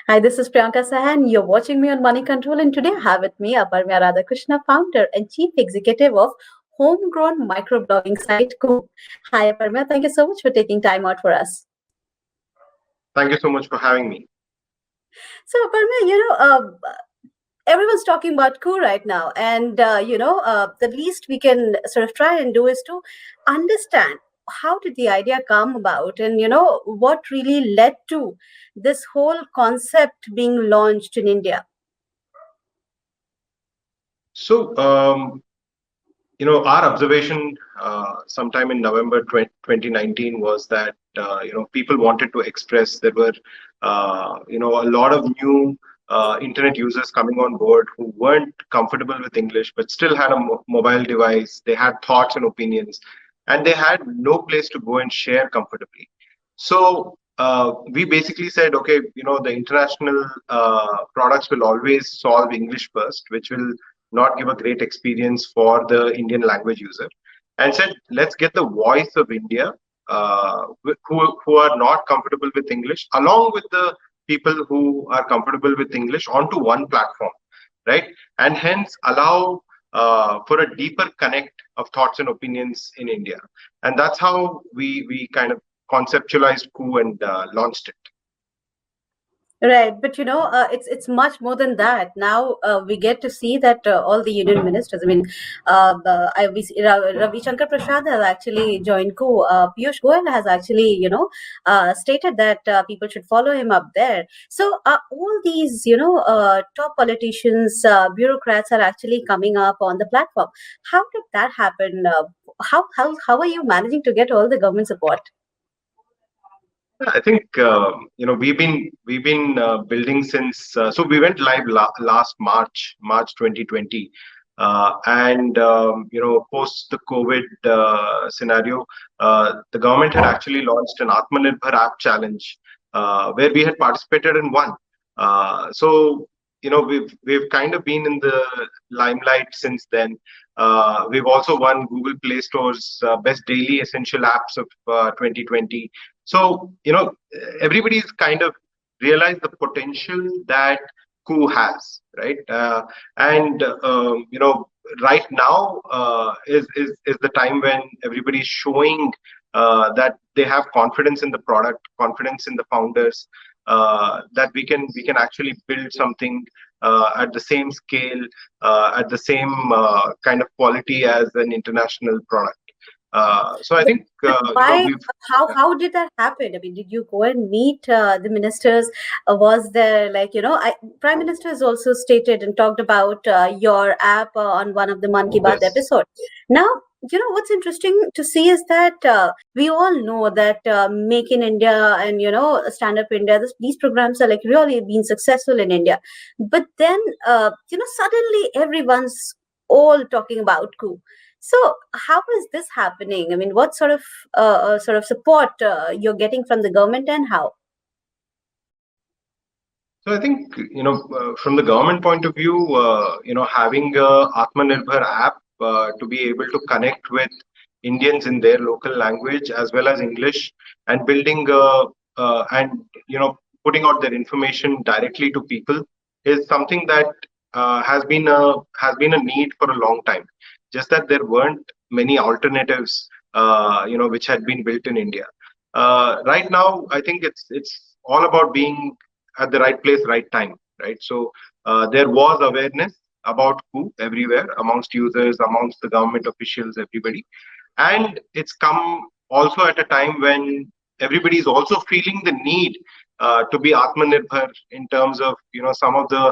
Hi, this is Priyanka Sahan. You're watching me on Moneycontrol, and today I have with me Aprameya Radhakrishna, founder and chief executive of homegrown microblogging site Koo. Hi, Aprameya. Thank you so much for taking time out for us. Thank you so much for having me. So, Aprameya, everyone's talking about Koo right now, and the least we can sort of try and do is to understand how did the idea come about, and what really led to this whole concept being launched in India. So, our observation sometime in November 2019 was that, people wanted to express. There were, a lot of new internet users coming on board who weren't comfortable with English, but still had a mobile device. They had thoughts and opinions, and they had no place to go and share comfortably. So, we basically said, okay, the international products will always solve English first, which will not give a great experience for the Indian language user, and said, let's get the voice of India, who are not comfortable with English, along with the people who are comfortable with English, onto one platform, right? And hence allow for a deeper connect of thoughts and opinions in India. And that's how we kind of conceptualized Koo and launched it. Right, but it's much more than that. Now we get to see that all the union ministers. I mean, Ravi Shankar Prasad has actually joined Koo. Piyush Goyal has actually, stated that people should follow him up there. So all these, top politicians, bureaucrats are actually coming up on the platform. How did that happen? How are you managing to get all the government support? I think we've been building since, so we went live last March 2020, and post the COVID scenario, the government had actually launched an Atmanirbhar app challenge, where we had participated and won. So we've kind of been in the limelight since then. We've also won Google Play Store's best daily essential apps of 2020. So, everybody's kind of realized the potential that Koo has, right? Right now is the time when everybody's showing that they have confidence in the product, confidence in the founders, that we can actually build something at the same scale, at the same kind of quality as an international product. So I think Why? we've How did that happen? I mean, did you go and meet the ministers? Was there, like, Prime Minister has also stated and talked about your app on one of the Man Ki Baat yes. episode. Now, what's interesting to see is that we all know that Make in India and Stand Up India, these programs are like really being successful in India. But then, suddenly everyone's all talking about Koo. So, how is this happening? I mean, what sort of support you're getting from the government, and how? So I think from the government point of view, having a Atmanirbhar app to be able to connect with Indians in their local language as well as English, and building and putting out their information directly to people is something that has been a need for a long time. Just that there weren't many alternatives, which had been built in India. Right now, I think it's all about being at the right place, right time, right? So there was awareness about Koo everywhere, amongst users, amongst the government officials, everybody, and it's come also at a time when everybody is also feeling the need to be Atmanirbhar in terms of some of the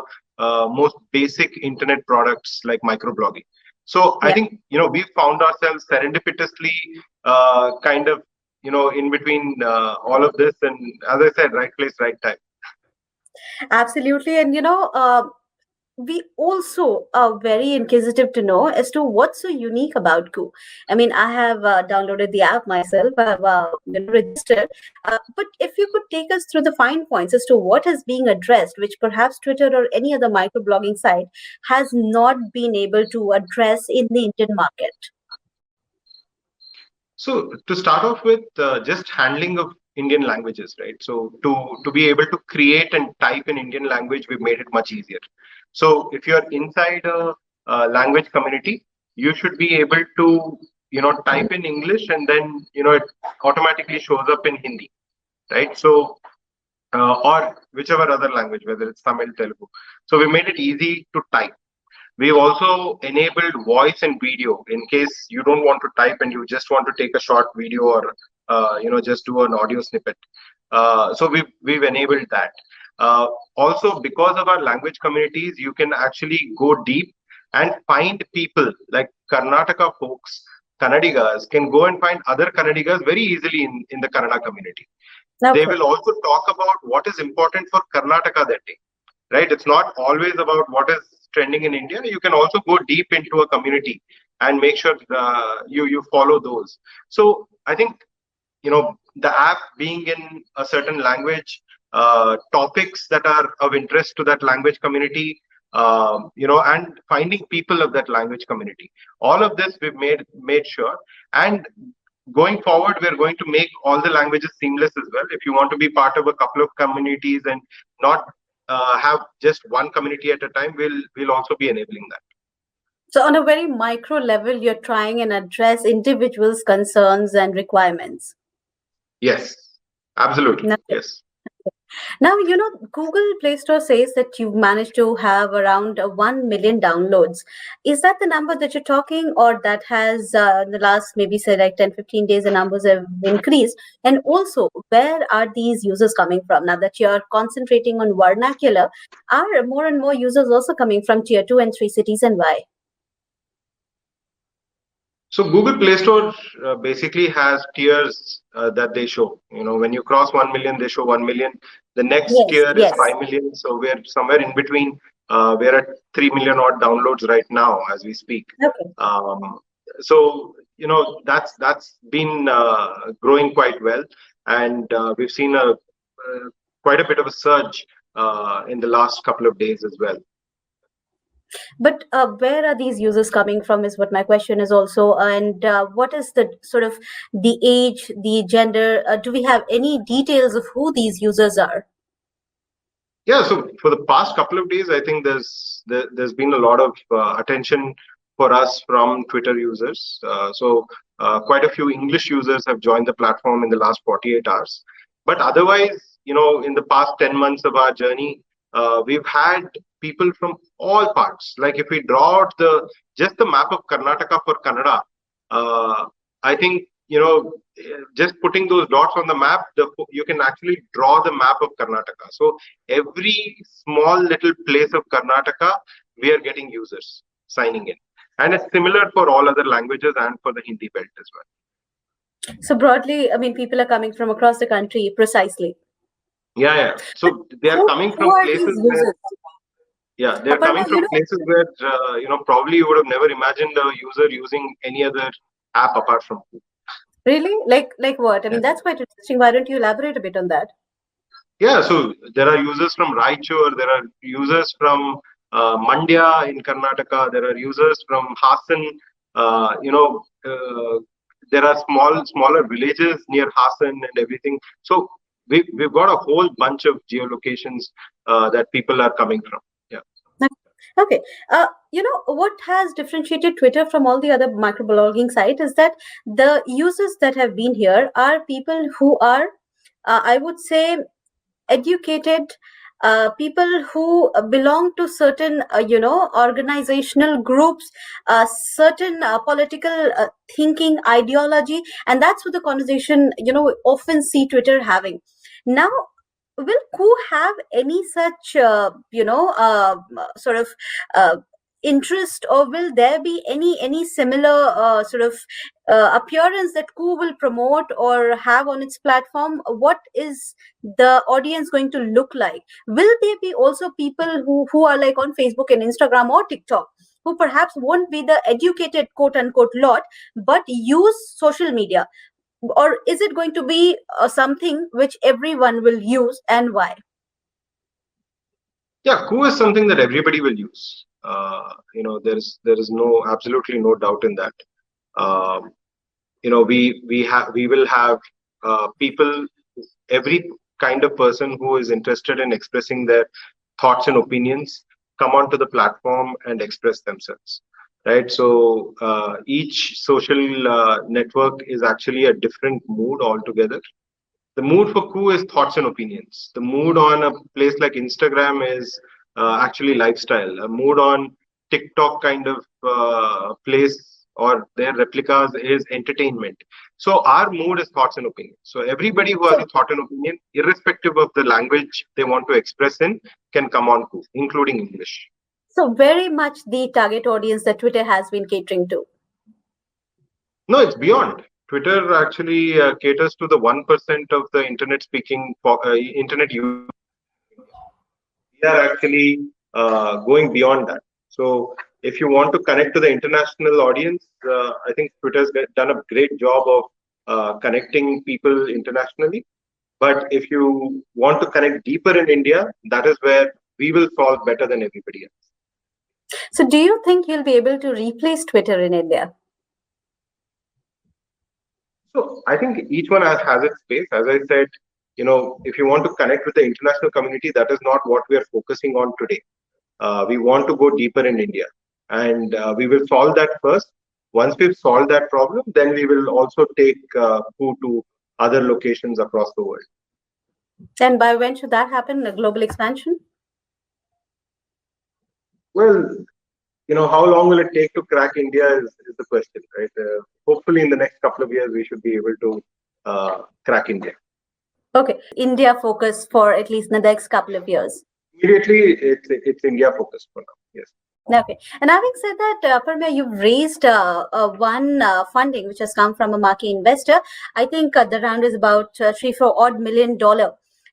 most basic internet products like microblogging. So I Yeah. think we found ourselves serendipitously kind of in between all of this, and as I said, right place, right time. Absolutely. And we also are very inquisitive to know as to what's so unique about Koo. I mean, I have downloaded the app myself. I've registered. But if you could take us through the fine points as to what is being addressed, which perhaps Twitter or any other microblogging site has not been able to address in the Indian market. So to start off with, just handling of Indian languages, right? So to be able to create and type in Indian language, we've made it much easier. So if you're inside a language community, you should be able to type in English, and then it automatically shows up in Hindi, right? So or whichever other language, whether it's Tamil, Telugu. So we made it easy to type. We've also enabled voice and video in case you don't want to type and you just want to take a short video, or just do an audio snippet. So we've enabled that. Also, because of our language communities, you can actually go deep and find people like Karnataka folks. Kannadigas can go and find other Kannadigas very easily in the Kannada community. They Okay. will also talk about what is important for Karnataka that day, right? It's not always about what is trending in India. You can also go deep into a community and make sure you follow those. So I think the app being in a certain language, topics that are of interest to that language community, and finding people of that language community. All of this we've made sure. And going forward, we're going to make all the languages seamless as well. If you want to be part of a couple of communities and not have just one community at a time, we'll also be enabling that. So, on a very micro level, you're trying and address individuals' concerns and requirements. Yes, absolutely. Now, Yes. now, Google Play Store says that you've managed to have around 1 million downloads. Is that the number that you're talking, or that has in the last maybe say like 10, 15 days, the numbers have increased? And also, where are these users coming from? Now that you're concentrating on vernacular, are more and more users also coming from tier 2 and 3 cities, and why? So Google Play Store basically has tiers that they show. When you cross 1 million, they show 1 million. The next Yes, tier is yes. 5 million. So we're somewhere in between. We're at 3 million odd downloads right now as we speak. Okay. So that's been growing quite well, and we've seen quite a bit of a surge in the last couple of days as well. But where are these users coming from is what my question is also. And what is the sort of the age, the gender? Do we have any details of who these users are? Yeah, so for the past couple of days, I think there's been a lot of attention for us from Twitter users. So quite a few English users have joined the platform in the last 48 hours. But otherwise, in the past 10 months of our journey, we've had people from all parts. Like if we draw out just the map of Karnataka for Kannada, I think just putting those dots on the map, you can actually draw the map of Karnataka. So every small little place of Karnataka, we are getting users signing in. And it's similar for all other languages and for the Hindi belt as well. So broadly, I mean, people are coming from across the country, precisely. Yeah. So they are coming Who from are these places where, users? yeah, they're Aparna, coming from places where, probably you would have never imagined a user using any other app apart from. really? Like what? I mean, that's quite interesting. Why don't you elaborate a bit on that? Yeah, so there are users from Raichur, there are users from Mandya in Karnataka, there are users from Hassan, there are smaller villages near Hassan and everything. So we've got a whole bunch of geolocations that people are coming from. Yeah. Okay. What has differentiated Twitter from all the other microblogging sites is that the users that have been here are people who are, I would say, educated, people who belong to certain organizational groups, certain political thinking ideology, and that's what the conversation often see Twitter having. Now, will Ku have any such sort of uh, interest, or will there be any similar sort of appearance that Ku will promote or have on its platform? What is the audience going to look like? Will there be also people who are like on Facebook and Instagram or TikTok, who perhaps won't be the educated quote unquote lot, but use social media? Or is it going to be something which everyone will use, and why? Yeah, Ku is something that everybody will use. There is absolutely no doubt in that. Um, we will have people every kind of person who is interested in expressing their thoughts and opinions come onto the platform and express themselves. Right. So each social network is actually a different mood altogether. The mood for Coup is thoughts and opinions. The mood on a place like Instagram is actually lifestyle. A mood on TikTok kind of place or their replicas is entertainment. So our mood is thoughts and opinions. So everybody who has a So, thought and opinion, irrespective of the language they want to express in, can come on Coup, including English. so very much the target audience that Twitter has been catering to. No, it's beyond. Twitter actually caters to the 1% of the internet speaking internet users. We are actually going beyond that. So if you want to connect to the international audience, I think Twitter's done a great job of connecting people internationally. But if you want to connect deeper in India, that is where we will solve better than everybody else. So, do you think you'll be able to replace Twitter in India? So I think each one has its space. As I said, if you want to connect with the international community, that is not what we are focusing on today. We want to go deeper in India, and we will solve that first. Once we've solved that problem, then we will also take food to other locations across the world. And by when should that happen? A global expansion? Well, how long will it take to crack India is the question, right? Hopefully, in the next couple of years, we should be able to crack India. Okay, India focus for at least the next couple of years. Immediately, it's India focused for now. Yes. Okay. And having said that, Aprameya, you've raised one funding which has come from a marquee investor. I think the round is about $3-4 million.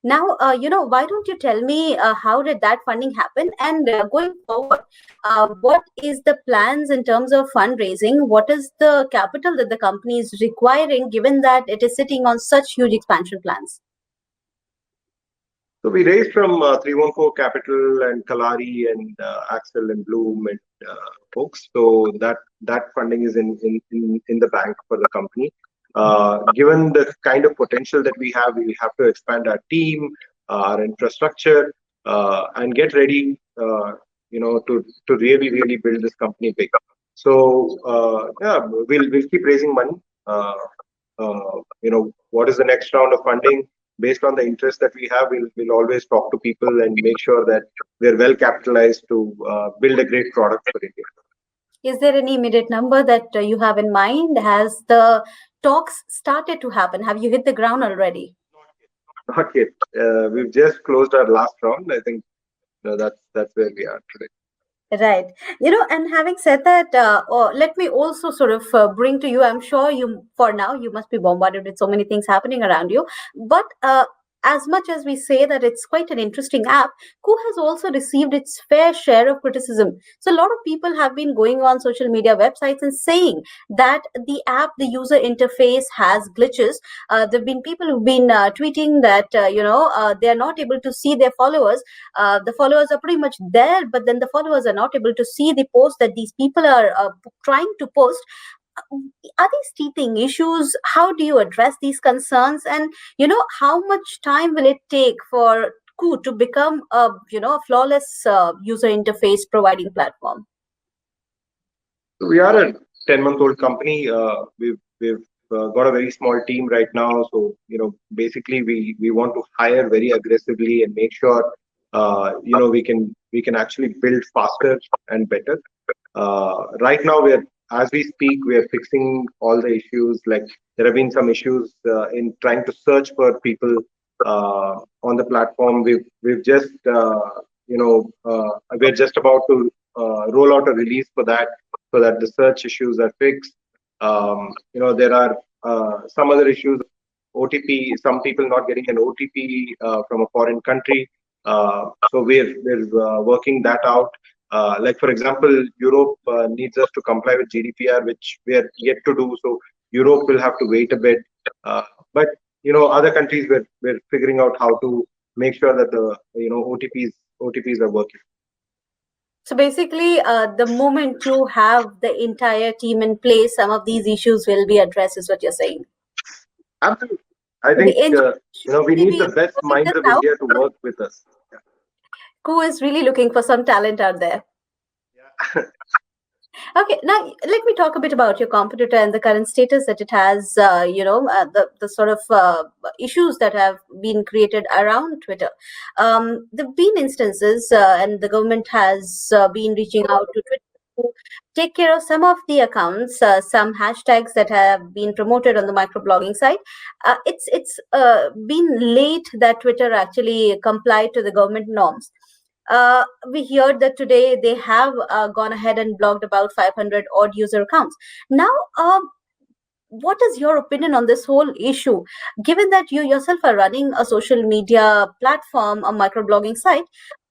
Now, why don't you tell me how did that funding happen? And going forward, what is the plans in terms of fundraising? What is the capital that the company is requiring, given that it is sitting on such huge expansion plans? So we raised from 314 Capital and Kalari and Axel and Bloom and folks. So that funding is in the bank for the company. Given the kind of potential that we have to expand our team, our infrastructure, and get ready, to really build this company big. So yeah, we'll keep raising money. What is the next round of funding? Based on the interest that we have, we'll always talk to people and make sure that we're well capitalized to build a great product for India. Is there any immediate number that you have in mind? Has the talks started to happen? Have you hit the ground already? Not yet. We've just closed our last round. I think that's where we are today. Right. And having said that, let me also sort of bring to you, I'm sure for now, you must be bombarded with so many things happening around you. But as much as we say that it's quite an interesting app, Coup has also received its fair share of criticism. So a lot of people have been going on social media websites and saying that the app, the user interface has glitches. There have been people who've been tweeting that, they are not able to see their followers. The followers are pretty much there, but then the followers are not able to see the post that these people are trying to post. Are these teething issues? How do you address these concerns? And how much time will it take for Coup to become a flawless user interface providing platform? So we are a 10-month-old company. We've got a very small team right now. So basically we want to hire very aggressively and make sure we can actually build faster and better. Right now as we speak, we are fixing all the issues. Like there have been some issues in trying to search for people on the platform. We've just we're just about to roll out a release for that, so that the search issues are fixed. There are some other issues. OTP, some people not getting an OTP from a foreign country. So we're working that out. Like for example, Europe needs us to comply with GDPR, which we are yet to do. So Europe will have to wait a bit. But other countries we're figuring out how to make sure that the OTPs are working. So basically, the moment you have the entire team in place, some of these issues will be addressed, is what you're saying. Absolutely. I The think engineers should we really need be the best working minds this of out. India to work with us. Who is really looking for some talent out there? Yeah. Okay, now let me talk a bit about your competitor and the current status that it has. The sort of issues that have been created around Twitter. There've been instances, and the government has been reaching out to Twitter to take care of some of the accounts, some hashtags that have been promoted on the microblogging site. It's been late that Twitter actually complied to the government norms. We heard that today they have gone ahead and blocked about 500 odd user accounts. Now, what is your opinion on this whole issue? Given that you yourself are running a social media platform, a microblogging site,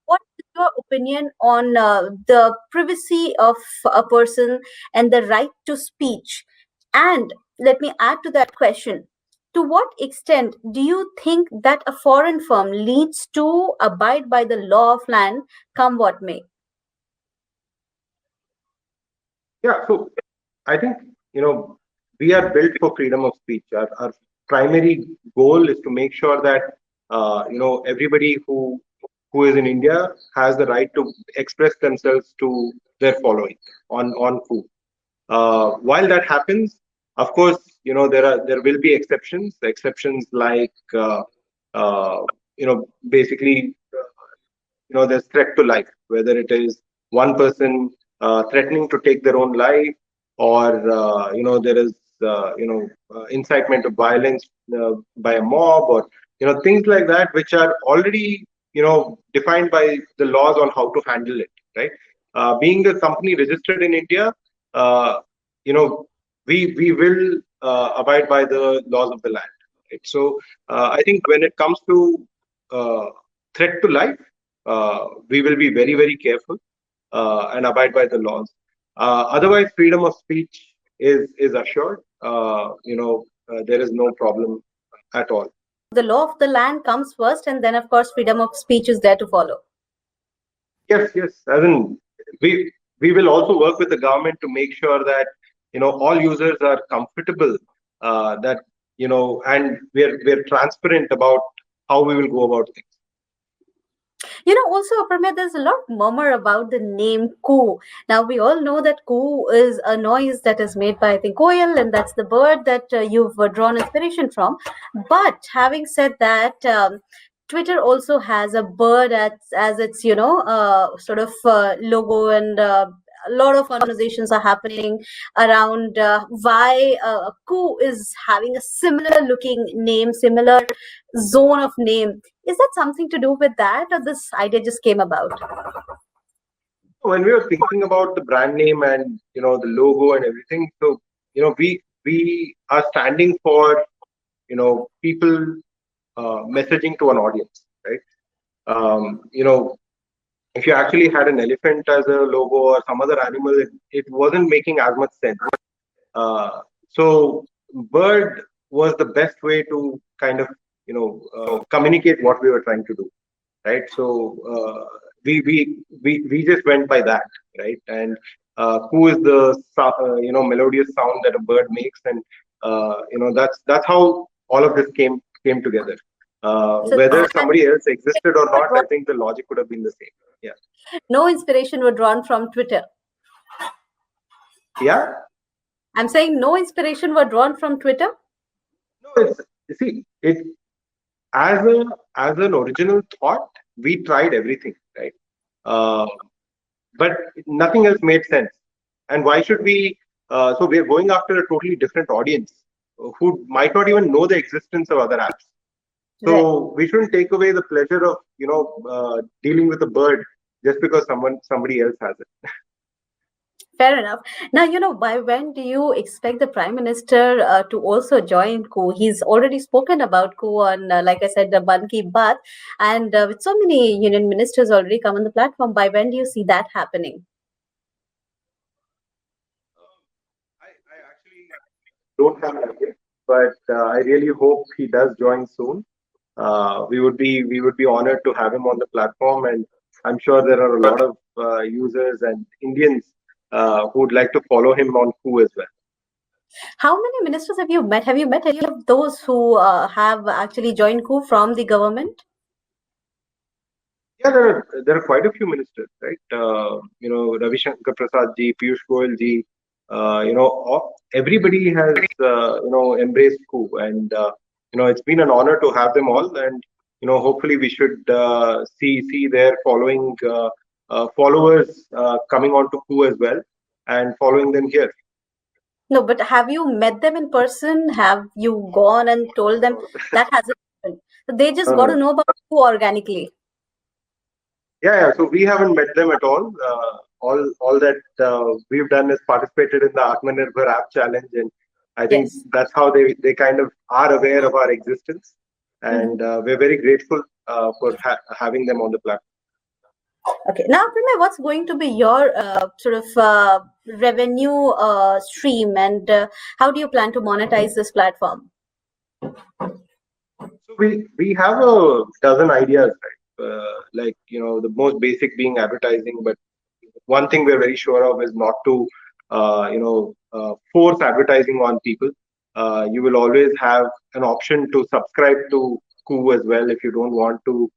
what is your opinion on the privacy of a person and the right to speech? And let me add to that question. To what extent do you think that a foreign firm needs to abide by the law of land, come what may? Yeah. So I think, we are built for freedom of speech. Our primary goal is to make sure that, everybody who is in India has the right to express themselves to their following on Coup. While that happens, of course, there will be exceptions. Exceptions like, basically, there's threat to life, whether it is one person threatening to take their own life, or there is incitement of violence by a mob, or things like that, which are already defined by the laws on how to handle it, right? Being a company registered in India, uh, you know we will abide by the laws of the land, right? So I think when it comes to uh, threat to life, we will be very, very careful and abide by the laws. Otherwise, freedom of speech is assured. There is no problem at all. The law of the land comes first, and then, of course, freedom of speech is there to follow. Yes, yes. As in, we will also work with the government to make sure that all users are comfortable. That and we're transparent about how we will go about things. Also, Aprameya, there's a lot of murmur about the name Koo. Now, we all know that Koo is a noise that is made by, I think, Koyal, and that's the bird that you've drawn inspiration from. But having said that, Twitter also has a bird as its, sort of logo, and a lot of conversations are happening around why Koo is having a similar looking name, similar zone of name. Is that something to do with that, or this idea just came about? When we were thinking about the brand name and the logo and everything, so we are standing for people messaging to an audience, right? If you actually had an elephant as a logo or some other animal, it wasn't making as much sense. So bird was the best way to kind of communicate what we were trying to do, right? So we just went by that, right? And who is the melodious sound that a bird makes, and that's how all of this came together. So Whether this time, somebody else existed or were not, I drawn- think the logic would have been the same. Yeah, no inspiration were drawn from Twitter. yeah. I'm saying no inspiration were drawn from Twitter. No, it's you see it as a as an original thought. We tried everything, right? Uh, but nothing else made sense. And why should we? So we're going after a totally different audience who might not even know the existence of other apps. Right. So we shouldn't take away the pleasure of dealing with a bird just because somebody else has it. Fair enough. Now, by when do you expect the Prime Minister to also join coup? He's already spoken about coup on, like I said, the Ban Ki Baat, and with so many union ministers already come on the platform. By when do you see that happening? I actually don't have an idea, but I really hope he does join soon. We would be honored to have him on the platform, and I'm sure there are a lot of users and Indians who would like to follow him on Coup as well. How many ministers have you met? Have you met any of those who have actually joined coup from the government? Yeah, there are quite a few ministers, right? Ravi Shankar Prasad ji, Piyush Goyal ji. Everybody has embraced coup, and it's been an honor to have them all. And hopefully we should see their followers coming on to coup as well, and following them here. No, but have you met them in person? Have you gone and told them? No, That hasn't happened. So they just no, got to no. know about you organically. Yeah. So we haven't met them at all. All that we've done is participated in the Atmanirbhar app challenge, and I think Yes. that's how they kind of are aware of our existence, Mhm. and we're very grateful for having them on the platform. Okay. Now, Pranay, what's going to be your sort of revenue stream, and how do you plan to monetize this platform? So we have a dozen ideas, right? Like the most basic being advertising, but one thing we're very sure of is not to force advertising on people. You will always have an option to subscribe to Koo as well if you don't want to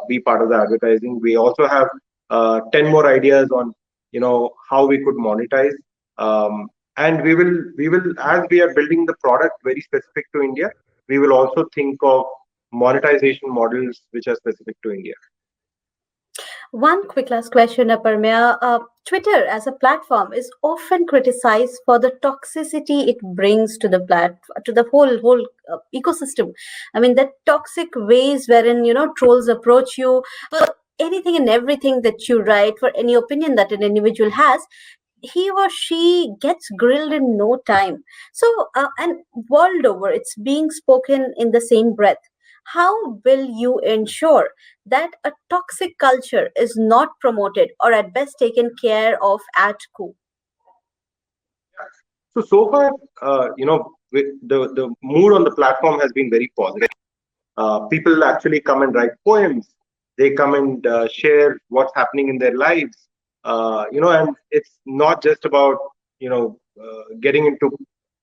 be part of the advertising. We also have 10 more ideas on how we could monetize. And we will as we are building the product very specific to India, we will also think of monetization models which are specific to India. One quick last question, Aprameya. Twitter as a platform is often criticized for the toxicity it brings to the to the whole ecosystem. I mean, the toxic ways wherein trolls approach you for anything and everything that you write, for any opinion that an individual has, he or she gets grilled in no time. So, and world over, it's being spoken in the same breath. How will you ensure that a toxic culture is not promoted or at best taken care of at coup? So far, the mood on the platform has been very positive. People actually come and write poems. They come and share what's happening in their lives. And it's not just about getting into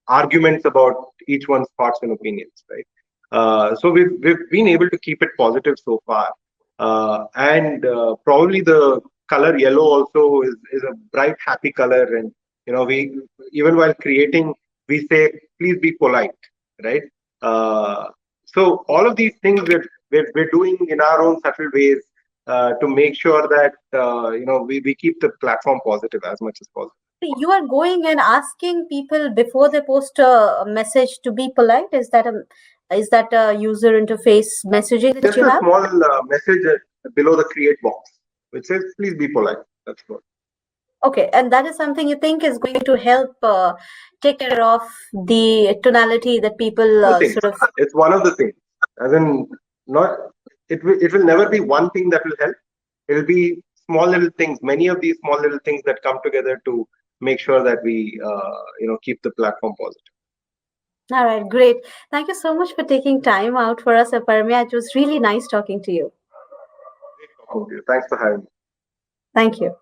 arguments about each one's thoughts and opinions, right? So we've been able to keep it positive so far, and probably the color yellow also is a bright, happy color, and we even while creating we say please be polite, right? So all of these things we're doing in our own subtle ways to make sure that we keep the platform positive as much as possible. You are going and asking people before they post a message to be polite. Is that a user interface messaging that Just you a have? small message below the create box which says please be polite. That's good. Okay, and that is something you think is going to help take care of the tonality that people The things. sort of. It's one of the things. As in, not it will never be one thing that will help. It'll be small little things. Many of these small little things that come together to make sure that we keep the platform positive. All right, great. Thank you so much for taking time out for us, Aparmia. It was really nice talking to you. Great talking to you. Thanks for having me. Thank you.